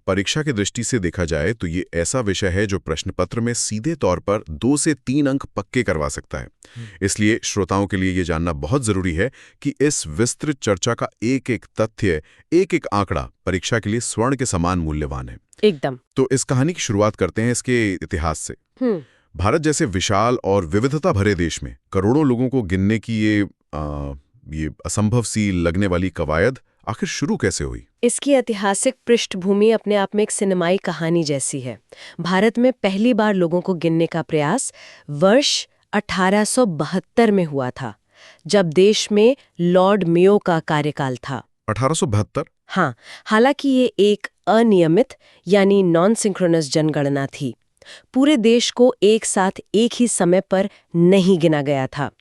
परीक्षा की दृष्टि से देखा जाए तो ये ऐसा विषय है जो प्रश्न पत्र में सीधे तौर पर 2 से 3 अंक पक्के करवा सकता है। इसलिए श्रोताओं के लिए ये जानना बहुत जरूरी है कि इस विस्तृत चर्चा का एक एक तथ्य, एक एक आंकड़ा परीक्षा के लिए स्वर्ण के समान मूल्यवान है। एकदम। तो इस कहानी की शुरुआत करते हैं इसके इतिहास से। भारत जैसे विशाल और विविधता भरे देश में करोड़ों लोगों को गिनने की ये असंभव सी लगने वाली कवायद आखिर शुरू कैसे हुई? इसकी ऐतिहासिक पृष्ठभूमि अपने आप में एक सिनेमाई कहानी जैसी है। भारत में पहली बार लोगों को गिनने का प्रयास वर्ष 1872 में हुआ था, जब देश में लॉर्ड मेयो का कार्यकाल था। 1872? हाँ, हालांकि ये एक अनियमित यानी नॉन सिंक्रोनस जनगणना थी। पूरे देश को एक साथ एक ही समय पर नहीं गिना गया था।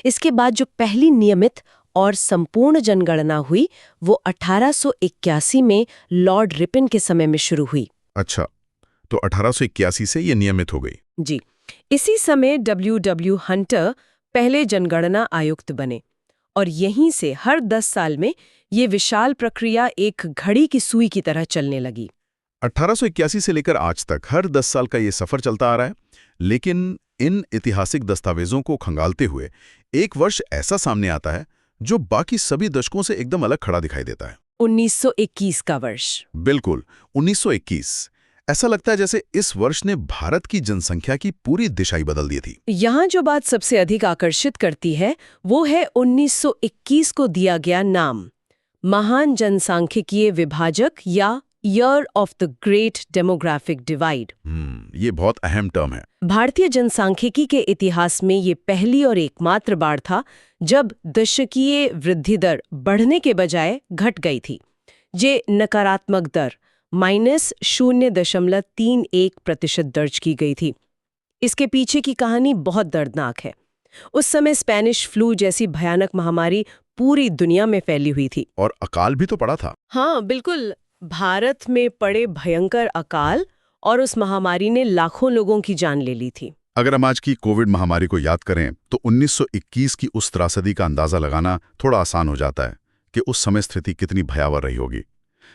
इसके बाद जो पहली नियमित और संपूर्ण जनगणना हुई वो 1881 में लॉर्ड रिपन के समय में शुरू हुई। अच्छा, तो 1881 से ये नियमित हो गई। जी, इसी समय W.W. हंटर पहले जनगणना आयुक्त बने और यहीं से हर 10 साल में ये विशाल प्रक्रिया एक घड़ी की सुई की तरह चलने लगी। 1881 से लेकर आज तक हर 10 साल का ये सफर चलता आ रहा है। लेकिन इन ऐतिहासिक दस्तावेजों को खंगालते हुए एक वर्ष ऐसा सामने आता है जो बाकी सभी दशकों से एकदम अलग खड़ा दिखाई देता है। 1921 का वर्ष। बिल्कुल, 1921। ऐसा लगता है जैसे इस वर्ष ने भारत की जनसंख्या की पूरी दिशा ही बदल दी थी। यहाँ जो बात सबसे अधिक आकर्षित करती है वो है 1921 को दिया गया नाम, महान जनसांख्यिकीय विभाजक या year of the great demographic divide. ये बहुत अहम टर्म है। भारतीय जनसांख्यिकी के इतिहास में ये पहली और एकमात्र बार था जब दशकीय वृद्धि दर बढ़ने के बजाय घट गई थी। ये नकारात्मक दर -0.31% दर्ज की गई थी। इसके पीछे की कहानी बहुत दर्दनाक है। उस समय स्पेनिश फ्लू जैसी भयानक महामारी पूरी दुनिया में फैली हुई थी। और अकाल भी तो पड़ा था। हाँ, बिल्कुल। भारत में पड़े भयंकर अकाल और उस महामारी ने लाखों लोगों की जान ले ली थी। अगर हम आज की कोविड महामारी को याद करें तो 1921 की उस त्रासदी का अंदाजा लगाना थोड़ा आसान हो जाता है कि उस समय स्थिति कितनी भयावह रही होगी।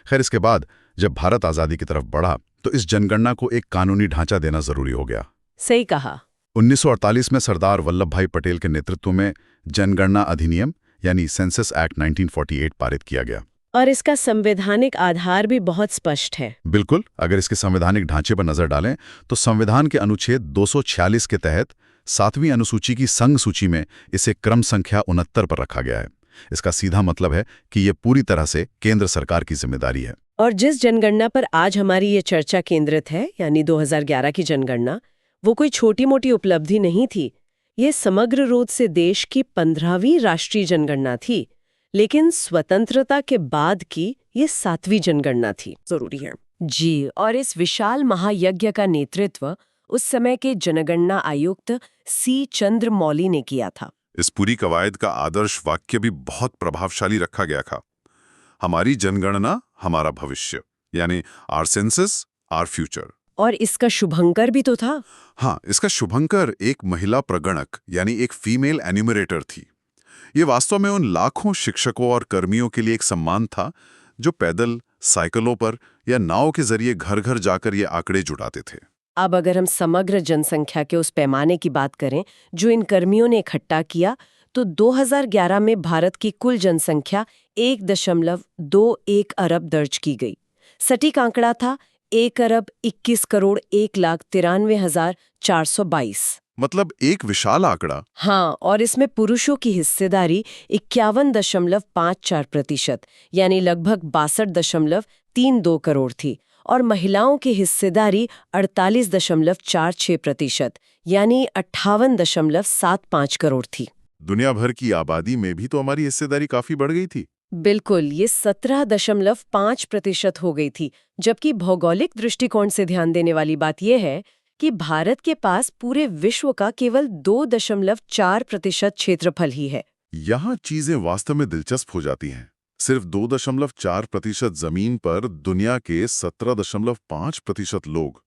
खैर, इसके बाद जब भारत आज़ादी की तरफ बढ़ा तो इस जनगणना को एक कानूनी ढांचा देना जरूरी हो गया। सही कहा। 1948 में सरदार वल्लभ भाई पटेल के नेतृत्व में जनगणना अधिनियम यानी सेंसस एक्ट 1948 पारित किया गया। और इसका संवैधानिक आधार भी बहुत स्पष्ट है। बिल्कुल, अगर इसके संवैधानिक ढांचे पर नजर डालें तो संविधान के अनुच्छेद 246 के तहत 7वीं अनुसूची की संघ सूची में इसे क्रम संख्या 69 पर रखा गया है। इसका सीधा मतलब है कि ये पूरी तरह से केंद्र सरकार की जिम्मेदारी है। और जिस जनगणना पर आज हमारी ये चर्चा केंद्रित है, यानी 2011 की जनगणना, वो कोई छोटी मोटी उपलब्धि नहीं थी। ये समग्र रूप से देश की 15वीं राष्ट्रीय जनगणना थी, लेकिन स्वतंत्रता के बाद की ये 7वीं जनगणना थी। जरूरी है जी। और इस विशाल महायज्ञ का नेतृत्व उस समय के जनगणना आयुक्त सी चंद्रमौली ने किया था। इस पूरी कवायद का आदर्श वाक्य भी बहुत प्रभावशाली रखा गया था। हमारी जनगणना हमारा भविष्य, यानी आवर सेंसस आवर फ्यूचर। और इसका शुभंकर भी तो था। हाँ, इसका शुभंकर एक महिला प्रगणक यानी एक फीमेल एन्यूमरेटर थी। ये वास्तव में उन लाखों शिक्षकों और कर्मियों के लिए एक सम्मान था जो पैदल, साइकिलों पर या नाव के जरिए घर घर जाकर ये आंकड़े जुटाते थे। अब अगर हम समग्र जनसंख्या के उस पैमाने की बात करें जो इन कर्मियों ने इकट्ठा किया, तो 2011 में भारत की कुल जनसंख्या 1.21 अरब दर्ज की गई। सटीक आंकड़ा था 1,21,91,422। मतलब एक विशाल आंकड़ा। हाँ, और इसमें पुरुषों की हिस्सेदारी 51.54% यानी लगभग 62.32 करोड़ थी, और महिलाओं की हिस्सेदारी 48.46% यानी 58.75 करोड़ थी। दुनिया भर की आबादी में भी तो हमारी हिस्सेदारी काफी बढ़ गई थी। बिल्कुल, ये 17.5% हो गई थी। जबकि भौगोलिक दृष्टिकोण से ध्यान देने वाली बात यह है कि भारत के पास पूरे विश्व का केवल 2.4% क्षेत्रफल ही है। यहाँ चीजें वास्तव में दिलचस्प हो जाती हैं। सिर्फ 2.4% जमीन पर दुनिया के 17.5% लोग।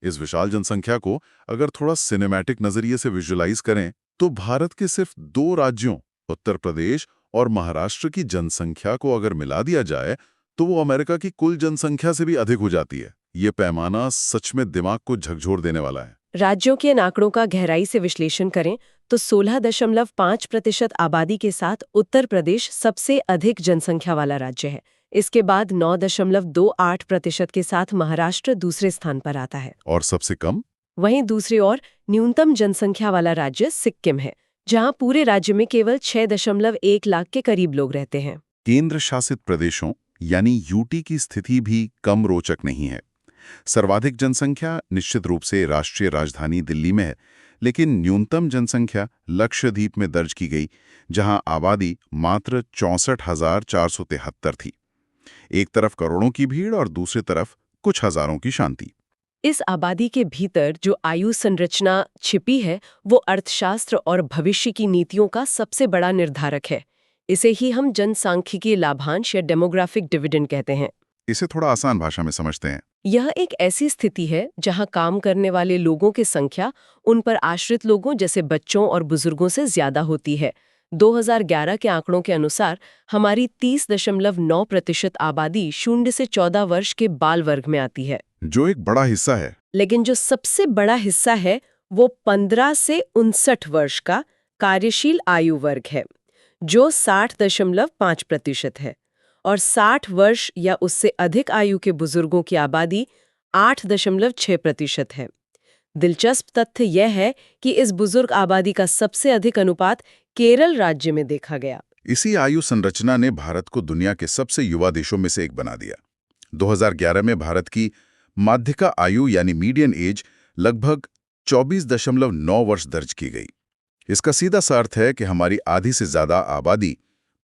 इस विशाल जनसंख्या को अगर थोड़ा सिनेमैटिक नजरिए से विजुअलाइज करें तो भारत के सिर्फ 2 राज्यों उत्तर प्रदेश और महाराष्ट्र की जनसंख्या को अगर मिला दिया जाए तो वो अमेरिका की कुल जनसंख्या से भी अधिक हो जाती है। ये पैमाना सच में दिमाग को झकझोर देने वाला है। राज्यों के इन आंकड़ों का गहराई से विश्लेषण करें तो 16.5% आबादी के साथ उत्तर प्रदेश सबसे अधिक जनसंख्या वाला राज्य है। इसके बाद 9.28% के साथ महाराष्ट्र दूसरे स्थान पर आता है। और सबसे कम? वहीं दूसरी ओर न्यूनतम जनसंख्या वाला राज्य सिक्किम है, जहां पूरे राज्य में केवल 6.1 लाख के करीब लोग रहते हैं। केंद्र शासित प्रदेशों यानी यूटी की स्थिति भी कम रोचक नहीं है। सर्वाधिक जनसंख्या निश्चित रूप से राष्ट्रीय राजधानी दिल्ली में है, लेकिन न्यूनतम जनसंख्या लक्षद्वीप में दर्ज की गई, जहां आबादी मात्र 64,473 थी। एक तरफ करोड़ों की भीड़ और दूसरी तरफ कुछ हजारों की शांति। इस आबादी के भीतर जो आयु संरचना छिपी है, वो अर्थशास्त्र और भविष्य की नीतियों का सबसे बड़ा निर्धारक है। इसे ही हम जनसांख्यिकीय लाभांश या डेमोग्राफिक डिविडेंड कहते हैं। इसे थोड़ा आसान भाषा में समझते हैं। यह एक ऐसी स्थिति है जहां काम करने वाले लोगों की संख्या उन पर आश्रित लोगों जैसे बच्चों और बुजुर्गों से ज्यादा होती है। 2011 के आंकड़ों के अनुसार हमारी 30.9% आबादी 0 से 14 वर्ष के बाल वर्ग में आती है, जो एक बड़ा हिस्सा है। लेकिन जो सबसे बड़ा हिस्सा है वो 15 से 59 वर्ष का कार्यशील आयु वर्ग है, जो 60.5% है, और 60 वर्ष या उससे अधिक आयु के बुजुर्गों की आबादी 8.6% है। दिलचस्प तथ्य यह है कि इस बुजुर्ग आबादी का सबसे अधिक अनुपात केरल राज्य में देखा गया। इसी आयु संरचना ने भारत को दुनिया के सबसे युवा देशों में से एक बना दिया। 2011 में भारत की माध्यिका आयु यानी मीडियन एज लगभग 24.9 वर्ष दर्ज की गई। इसका सीधा सा अर्थ है कि हमारी आधी से ज्यादा आबादी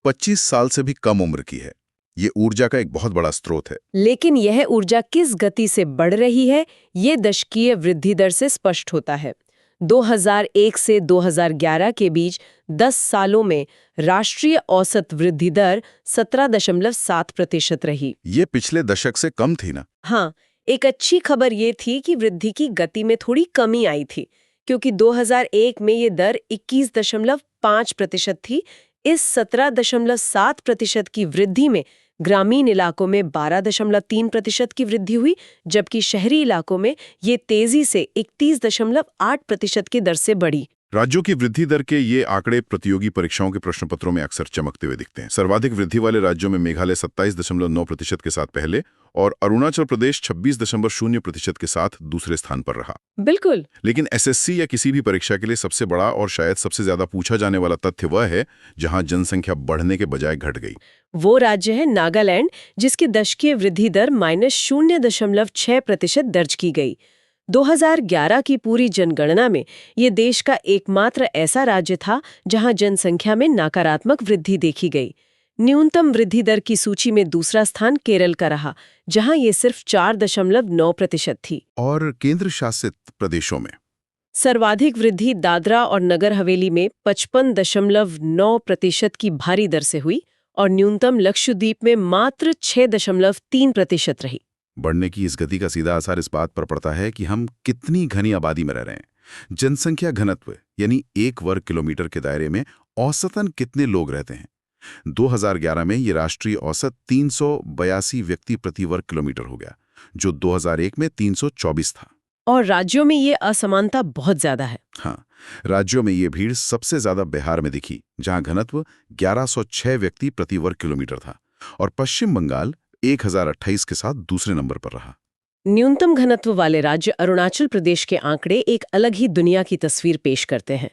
25 साल से भी कम उम्र की है। ये ऊर्जा का एक बहुत बड़ा स्रोत है। लेकिन यह ऊर्जा किस गति से बढ़ रही है, ये दशकीय वृद्धि दर से स्पष्ट होता है। 2001 से 2011 के बीच 10 सालों में राष्ट्रीय औसत वृद्धि दर 17.7% रही। ये पिछले दशक से कम थी ना? हाँ, एक अच्छी खबर ये थी कि वृद्धि की गति में थोड़ी कमी आई थी, क्योंकि 2001 में ये दर 21.5% थी। इस 17.7% की वृद्धि में ग्रामीण इलाकों में 12.3% की वृद्धि हुई, जबकि शहरी इलाकों में ये तेजी से 31.8% की दर से बढ़ी। राज्यों की वृद्धि दर के ये आंकड़े प्रतियोगी परीक्षाओं के प्रश्नपत्रों में अक्सर चमकते हुए दिखते हैं। सर्वाधिक वृद्धि वाले राज्यों में मेघालय 27.9% के साथ पहले और अरुणाचल प्रदेश 26.0% के साथ दूसरे स्थान पर रहा। बिल्कुल। लेकिन एसएससी या किसी भी परीक्षा के लिए सबसे बड़ा और शायद सबसे ज्यादा पूछा जाने वाला तथ्य वह है जहां जनसंख्या बढ़ने के बजाय घट गई। वो राज्य है नागालैंड, जिसकी दशकीय वृद्धि दर -0.6% दर्ज की गई। 2011 की पूरी जनगणना में ये देश का एकमात्र ऐसा राज्य था जहां जनसंख्या में नकारात्मक वृद्धि देखी गई। न्यूनतम वृद्धि दर की सूची में दूसरा स्थान केरल का रहा, जहां ये सिर्फ 4.9% थी। और केंद्र शासित प्रदेशों में सर्वाधिक वृद्धि दादरा और नगर हवेली में 55.9% की भारी दर से हुई और न्यूनतम लक्षद्वीप में मात्र 6.3% रही। बढ़ने की इस गति का सीधा असर इस बात पर पड़ता है कि हम कितनी घनी आबादी में रह रहे हैं। जनसंख्या घनत्व यानी 1 वर्ग किलोमीटर के दायरे में औसतन कितने लोग रहते हैं। 2011 में ये राष्ट्रीय औसत 382 व्यक्ति प्रति वर्ग किलोमीटर हो गया, जो 2001 में 324 था। और राज्यों में ये असमानता बहुत ज्यादा है। हाँ, राज्यों में ये भीड़ सबसे ज्यादा बिहार में दिखी, जहां घनत्व 1106 व्यक्ति प्रति वर्ग किलोमीटर था, और पश्चिम बंगाल 1028 के साथ दूसरे नंबर पर रहा। न्यूनतम घनत्व वाले राज्य अरुणाचल प्रदेश के आंकड़े एक अलग ही दुनिया की तस्वीर पेश करते हैं।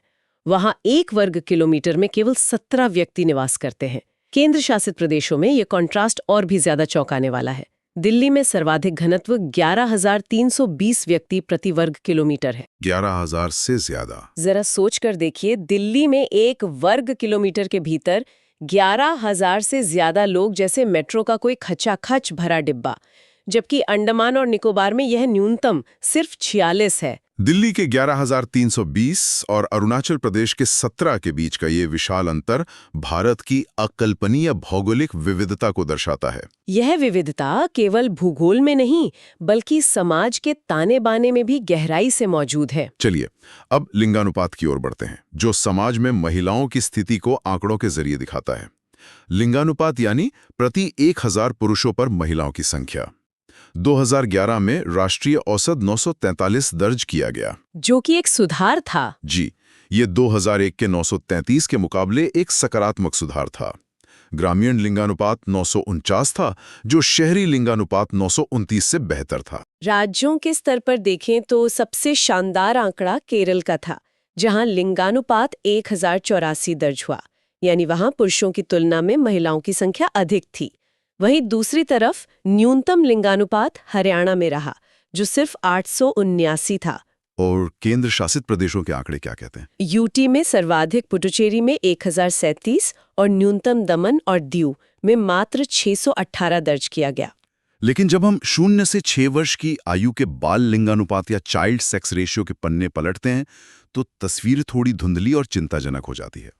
वहां 1 वर्ग किलोमीटर में केवल 17 व्यक्ति निवास करते हैं। केंद्र शासित प्रदेशों में ये कॉन्ट्रास्ट और भी ज्यादा चौंकाने वाला है। दिल्ली में सर्वाधिक घनत्व 11,320 व्यक्ति प्रति वर्ग किलोमीटर है। 11,000 से ज्यादा। जरा सोच कर देखिए, दिल्ली में 1 वर्ग किलोमीटर के भीतर 11,000 से ज्यादा लोग, जैसे मेट्रो का कोई खचाखच भरा डिब्बा, जबकि अंडमान और निकोबार में यह न्यूनतम सिर्फ 46 है। दिल्ली के 11,320 और अरुणाचल प्रदेश के 17 के बीच का ये विशाल अंतर भारत की अकल्पनीय भौगोलिक विविधता को दर्शाता है। यह विविधता केवल भूगोल में नहीं, बल्कि समाज के ताने बाने में भी गहराई से मौजूद है। चलिए अब लिंगानुपात की ओर बढ़ते हैं, जो समाज में महिलाओं की स्थिति को आंकड़ों के जरिए दिखाता है। लिंगानुपात यानी प्रति 1000 पुरुषों पर महिलाओं की संख्या 2011 में राष्ट्रीय औसत 943 दर्ज किया गया। जो कि एक सुधार था। जी, ये 2001 के 933 के मुकाबले एक सकारात्मक सुधार था। ग्रामीण लिंगानुपात 949 था, जो शहरी लिंगानुपात 929 से बेहतर था। राज्यों के स्तर पर देखें तो सबसे शानदार आंकड़ा केरल का था, जहां लिंगानुपात 1084 दर्ज हुआ, यानी वहां पुरुषों की तुलना में महिलाओं की संख्या अधिक थी। वहीं दूसरी तरफ न्यूनतम लिंगानुपात हरियाणा में रहा, जो सिर्फ 879 था। और केंद्र शासित प्रदेशों के आंकड़े क्या कहते हैं? यूटी में सर्वाधिक पुडुचेरी में 1037 और न्यूनतम दमन और दीव में मात्र 618 दर्ज किया गया। लेकिन जब हम 0 से 6 वर्ष की आयु के बाल लिंगानुपात या चाइल्ड सेक्स रेशियो के पन्ने पलटते हैं तो तस्वीर थोड़ी धुंधली और चिंताजनक हो जाती है।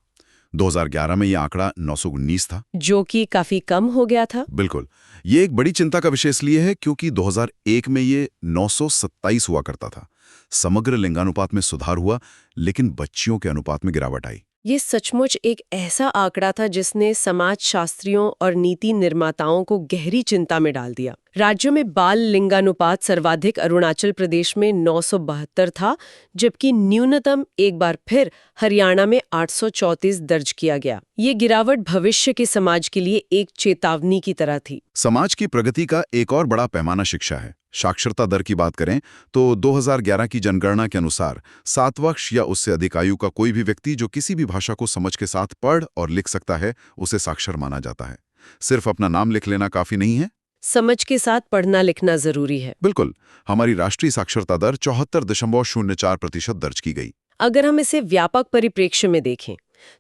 2011 में यह आंकड़ा 919 था, जो कि काफी कम हो गया था। बिल्कुल। ये एक बड़ी चिंता का विषय इसलिए है क्योंकि 2001 में ये 927 हुआ करता था। समग्र लिंगानुपात में सुधार हुआ, लेकिन बच्चियों के अनुपात में गिरावट आई। ये सचमुच एक ऐसा आंकड़ा था जिसने समाजशास्त्रियों और नीति निर्माताओं को गहरी चिंता में डाल दिया। राज्यों में बाल लिंगानुपात सर्वाधिक अरुणाचल प्रदेश में 972 था, जबकि न्यूनतम एक बार फिर हरियाणा में 834 दर्ज किया गया। ये गिरावट भविष्य के समाज के लिए एक चेतावनी की तरह थी। समाज की प्रगति का एक और बड़ा पैमाना शिक्षा है। साक्षरता दर की बात करें तो 2011 की जनगणना के अनुसार 7 वर्ष या उससे अधिक आयु का कोई भी व्यक्ति जो किसी भी भाषा को समझ के साथ पढ़ और लिख सकता है, उसे साक्षर माना जाता है। सिर्फ अपना नाम लिख लेना काफी नहीं है, समझ के साथ पढ़ना लिखना जरूरी है। बिल्कुल। हमारी राष्ट्रीय साक्षरता दर 74.04% दर्ज की गई। अगर हम इसे व्यापक परिप्रेक्ष्य में देखें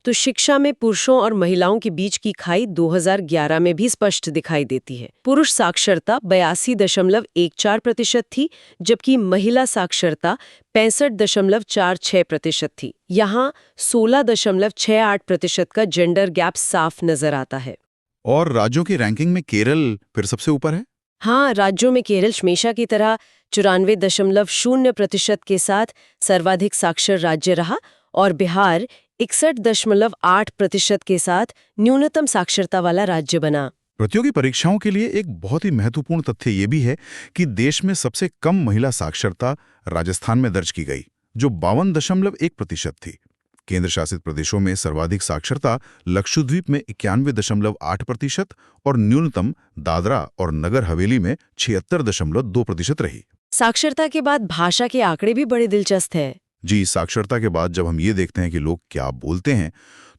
तो शिक्षा में पुरुषों और महिलाओं के बीच की खाई 2011 में भी स्पष्ट दिखाई देती है। पुरुष साक्षरता 82.14% थी, जबकि महिला साक्षरता 65.46% थी। यहाँ 16.68% का जेंडर गैप साफ नजर आता है। और राज्यों की रैंकिंग में केरल फिर सबसे ऊपर है। हाँ, राज्यों में केरल हमेशा की तरह 94.0% के साथ सर्वाधिक साक्षर राज्य रहा और बिहार 61.8% के साथ न्यूनतम साक्षरता वाला राज्य बना। प्रतियोगी परीक्षाओं के लिए एक बहुत ही महत्वपूर्ण तथ्य ये भी है कि देश में सबसे कम महिला साक्षरता राजस्थान में दर्ज की गई, जो 52.1% थी। केंद्र शासित प्रदेशों में सर्वाधिक साक्षरता लक्षद्वीप में 91.8% और न्यूनतम दादरा और नगर हवेली में 76.2% रही। साक्षरता के बाद भाषा के आंकड़े भी बड़े दिलचस्प हैं। जी, साक्षरता के बाद जब हम ये देखते हैं कि लोग क्या बोलते हैं,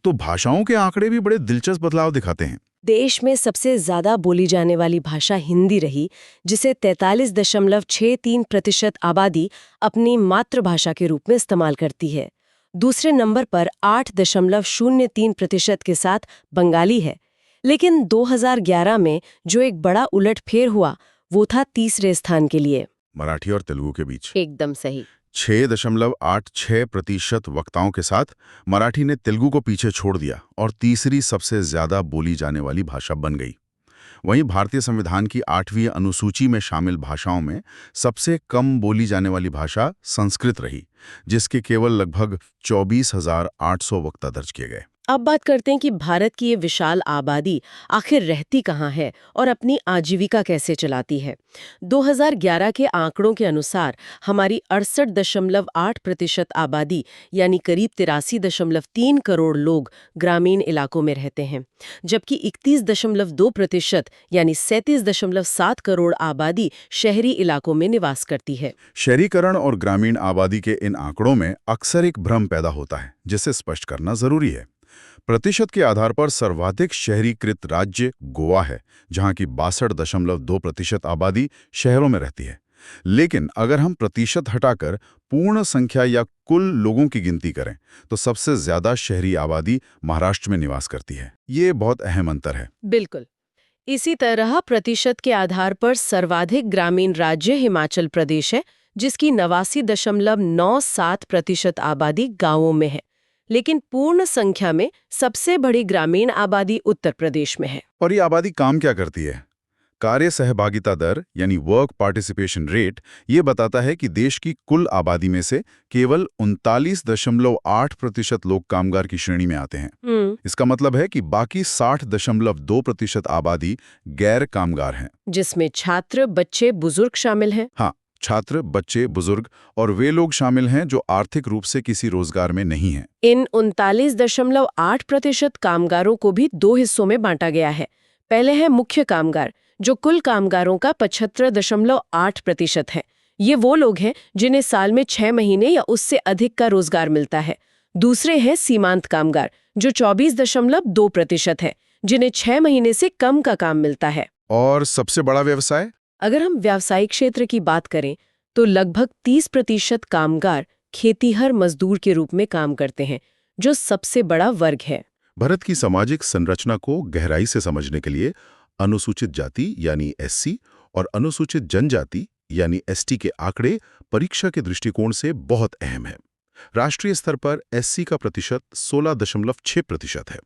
तो भाषाओं के आंकड़े भी बड़े दिलचस्प बदलाव दिखाते हैं। देश में सबसे ज्यादा बोली जाने वाली भाषा हिंदी रही, जिसे 43.63% आबादी अपनी मातृभाषा के रूप में इस्तेमाल करती है। दूसरे नंबर पर 8.03% के साथ बंगाली है। लेकिन 2011 में जो एक बड़ा उलटफेर हुआ, वो था तीसरे स्थान के लिए मराठी और तेलुगु के बीच। एकदम सही। 6.86% वक्ताओं के साथ मराठी ने तेलुगु को पीछे छोड़ दिया और तीसरी सबसे ज्यादा बोली जाने वाली भाषा बन गई। वहीं भारतीय संविधान की 8वीं अनुसूची में शामिल भाषाओं में सबसे कम बोली जाने वाली भाषा संस्कृत रही, जिसके केवल लगभग 24,800 वक्ता दर्ज किए गए। अब बात करते हैं कि भारत की ये विशाल आबादी आखिर रहती कहाँ है और अपनी आजीविका कैसे चलाती है। 2011 के आंकड़ों के अनुसार हमारी 68.8% आबादी यानी करीब 83.3 करोड़ लोग ग्रामीण इलाकों में रहते हैं, जबकि 31.2% यानी 37.7 करोड़ आबादी शहरी इलाकों में निवास करती है। शहरीकरण और ग्रामीण आबादी के इन आंकड़ों में अक्सर एक भ्रम पैदा होता है, जिसे स्पष्ट करना जरूरी है। प्रतिशत के आधार पर सर्वाधिक शहरीकृत राज्य गोवा है, जहां की 62.2% आबादी शहरों में रहती है। लेकिन अगर हम प्रतिशत हटाकर पूर्ण संख्या या कुल लोगों की गिनती करें तो सबसे ज्यादा शहरी आबादी महाराष्ट्र में निवास करती है। ये बहुत अहम अंतर है। बिल्कुल। इसी तरह प्रतिशत के आधार पर सर्वाधिक ग्रामीण राज्य हिमाचल प्रदेश है, जिसकी 89.97% आबादी गांवों में है। लेकिन पूर्ण संख्या में सबसे बड़ी ग्रामीण आबादी उत्तर प्रदेश में है। और ये आबादी काम क्या करती है? कार्य सहभागिता दर यानी वर्क पार्टिसिपेशन रेट ये बताता है कि देश की कुल आबादी में से केवल 39.8% लोग कामगार की श्रेणी में आते हैं। इसका मतलब है कि बाकी 60.2% आबादी गैर कामगार हैं, जिसमें छात्र, बच्चे, बुजुर्ग शामिल हैं। हाँ, छात्र, बच्चे, बुजुर्ग और वे लोग शामिल हैं जो आर्थिक रूप से किसी रोजगार में नहीं हैं। इन 39.8% कामगारों को भी दो हिस्सों में बांटा गया है। पहले है मुख्य कामगार, जो कुल कामगारों का 75.8% है। ये वो लोग हैं जिन्हें साल में 6 महीने या उससे अधिक का रोजगार मिलता है। दूसरे हैं सीमांत कामगार, जो 24.2% है, जिन्हें 6 महीने से कम का काम मिलता है। और सबसे बड़ा व्यवसाय? अगर हम व्यावसायिक क्षेत्र की बात करें तो लगभग 30% कामगार खेतीहर मजदूर के रूप में काम करते हैं, जो सबसे बड़ा वर्ग है। भारत की सामाजिक संरचना को गहराई से समझने के लिए अनुसूचित जाति यानी एससी और अनुसूचित जनजाति यानी एसटी के आंकड़े परीक्षा के दृष्टिकोण से बहुत अहम है। राष्ट्रीय स्तर पर एससी का प्रतिशत 16.6% है।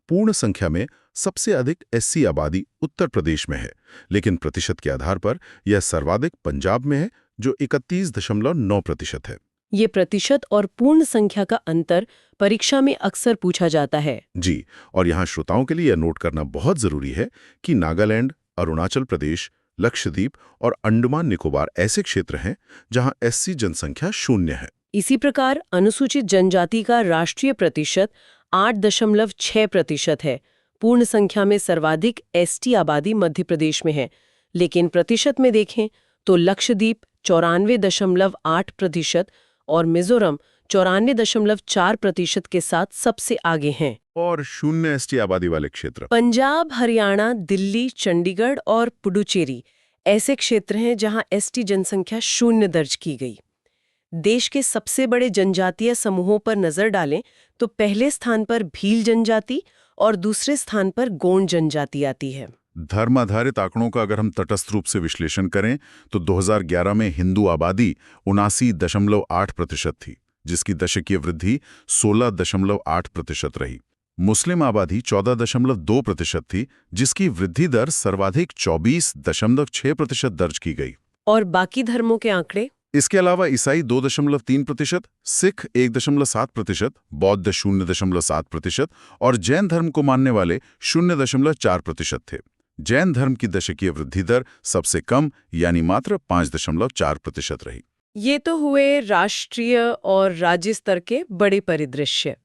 पूर्ण संख्या में सबसे अधिक एससी आबादी उत्तर प्रदेश में है, लेकिन प्रतिशत के आधार पर यह सर्वाधिक पंजाब में है, जो 31.9% है। ये प्रतिशत और पूर्ण संख्या का अंतर परीक्षा में अक्सर पूछा जाता है। जी, और यहाँ श्रोताओं के लिए यह नोट करना बहुत जरूरी है कि नागालैंड, अरुणाचल प्रदेश, लक्षद्वीप और अंडमान निकोबार ऐसे क्षेत्र हैं जहाँ एससी जनसंख्या 0 है। इसी प्रकार अनुसूचित जनजाति का राष्ट्रीय प्रतिशत 8.6% है। पूर्ण संख्या में सर्वाधिक एसटी आबादी मध्य प्रदेश में है, लेकिन प्रतिशत में देखें तो लक्षद्वीप 94.8% और मिजोरम 94.4% के साथ सबसे आगे हैं। और 0 एसटी आबादी वाले क्षेत्र पंजाब, हरियाणा, दिल्ली, चंडीगढ़ और पुडुचेरी ऐसे क्षेत्र हैं जहां एसटी जनसंख्या 0 दर्ज की गई। देश के सबसे बड़े जनजातीय समूहों पर नजर डालें तो पहले स्थान पर भील जनजाति और दूसरे स्थान पर गोंड जनजाति आती है। धर्म आधारित आंकड़ों का अगर हम तटस्थ रूप से विश्लेषण करें तो 2011 में हिंदू आबादी 79.8% थी, जिसकी दशकीय वृद्धि 16.8% रही। मुस्लिम आबादी 14.2% थी, जिसकी वृद्धि दर सर्वाधिक 24.6% दर्ज की गई। और बाकी धर्मों के आंकड़े? इसके अलावा ईसाई 2.3%, सिख 1.7%, बौद्ध 0.7% और जैन धर्म को मानने वाले 0.4% थे। जैन धर्म की दशकीय वृद्धि दर सबसे कम यानी मात्र 5.4% रही। ये तो हुए राष्ट्रीय और राज्य स्तर के बड़े परिदृश्य।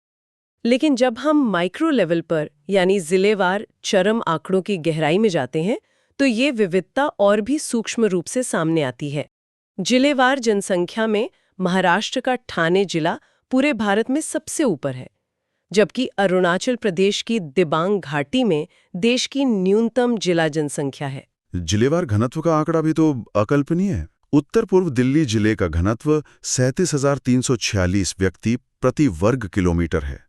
लेकिन जब हम माइक्रो लेवल पर यानी जिलेवार चरम आंकड़ों की गहराई में जाते हैं तो ये विविधता और भी सूक्ष्म रूप से सामने आती है। जिलेवार जनसंख्या में महाराष्ट्र का ठाणे जिला पूरे भारत में सबसे ऊपर है, जबकि अरुणाचल प्रदेश की दिबांग घाटी में देश की न्यूनतम जिला जनसंख्या है। जिलेवार घनत्व का आंकड़ा भी तो अकल्पनीय है। उत्तर पूर्व दिल्ली जिले का घनत्व 37,346 व्यक्ति प्रति वर्ग किलोमीटर है।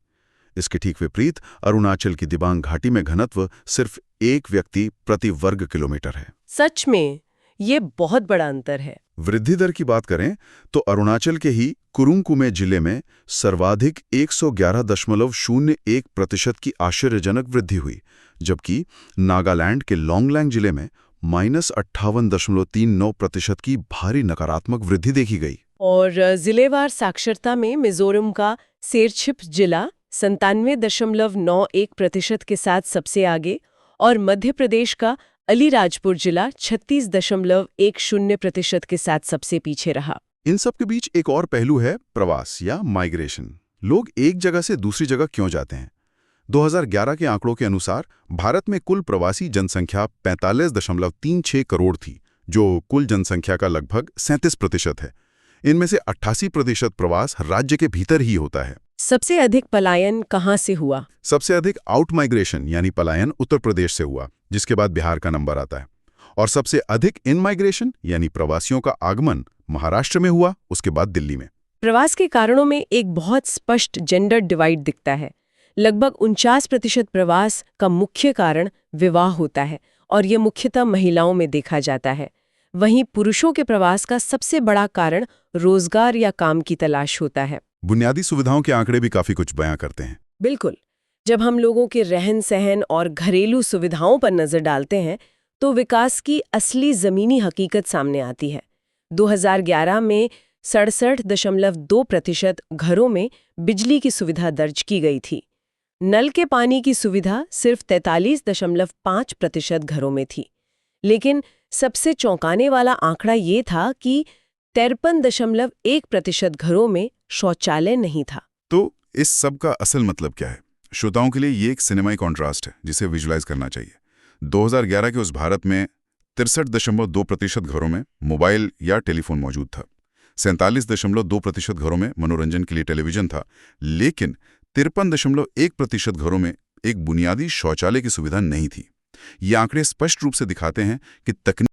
इसके ठीक विपरीत अरुणाचल की दिबांग घाटी में घनत्व सिर्फ 1 व्यक्ति प्रति वर्ग किलोमीटर है। सच में ये बहुत बड़ा अंतर है। वृद्धि दर की बात करें तो अरुणाचल के ही कुरुंकुमे जिले में सर्वाधिक 111.01% की आश्चर्यजनक वृद्धि हुई, जबकि नागालैंड के लोंगलैंग जिले में -58.39% की भारी नकारात्मक वृद्धि देखी गई। और जिलेवार साक्षरता में मिजोरम का सेरछिप जिला 97.91% के साथ सबसे आगे और मध्य प्रदेश का अलीराजपुर जिला 36.10% के साथ सबसे पीछे रहा। इन सब के बीच एक और पहलू है प्रवास या माइग्रेशन। लोग एक जगह से दूसरी जगह क्यों जाते हैं? 2011 के आंकड़ों के अनुसार भारत में कुल प्रवासी जनसंख्या 45.36 करोड़ थी, जो कुल जनसंख्या का लगभग 37% है। इनमें से 88% प्रवास राज्य के भीतर ही होता है। सबसे अधिक पलायन कहाँ से हुआ? सबसे अधिक आउट माइग्रेशन यानी पलायन उत्तर प्रदेश से हुआ, जिसके बाद बिहार का नंबर आता है। और सबसे अधिक इन माइग्रेशन यानी प्रवासियों का आगमन महाराष्ट्र में हुआ, उसके बाद दिल्ली में। प्रवास के कारणों में एक बहुत स्पष्ट जेंडर डिवाइड दिखता है। लगभग 49% प्रवास का मुख्य कारण विवाह होता है और ये मुख्यतः महिलाओं में देखा जाता है। वहीं पुरुषों के प्रवास का सबसे बड़ा कारण रोजगार या काम की तलाश होता है। बुनियादी सुविधाओं के आंकड़े भी काफी कुछ बयां करते हैं। बिल्कुल। जब हम लोगों के रहन सहन और घरेलू सुविधाओं पर नजर डालते हैं तो विकास की असली ज़मीनी हकीकत सामने आती है। 2011 में 67.2% घरों में बिजली की सुविधा दर्ज की गई थी। नल के पानी की सुविधा सिर्फ 43.5% घरों में थी। लेकिन सबसे चौंकाने वाला आंकड़ा ये था कि 53.1% घरों में शौचालय नहीं था। तो इस सब का असल मतलब क्या है? श्रोताओं के लिए ये एक सिनेमाई कॉन्ट्रास्ट है जिसे विजुलाइज करना चाहिए। 2011 के उस भारत में 63.2% घरों में मोबाइल या टेलीफोन मौजूद था। 47.2% घरों में मनोरंजन के लिए टेलीविजन था, लेकिन 53.1% घरों में एक बुनियादी शौचालय की सुविधा नहीं थी। ये आंकड़े स्पष्ट रूप से दिखाते हैं कि तकनीक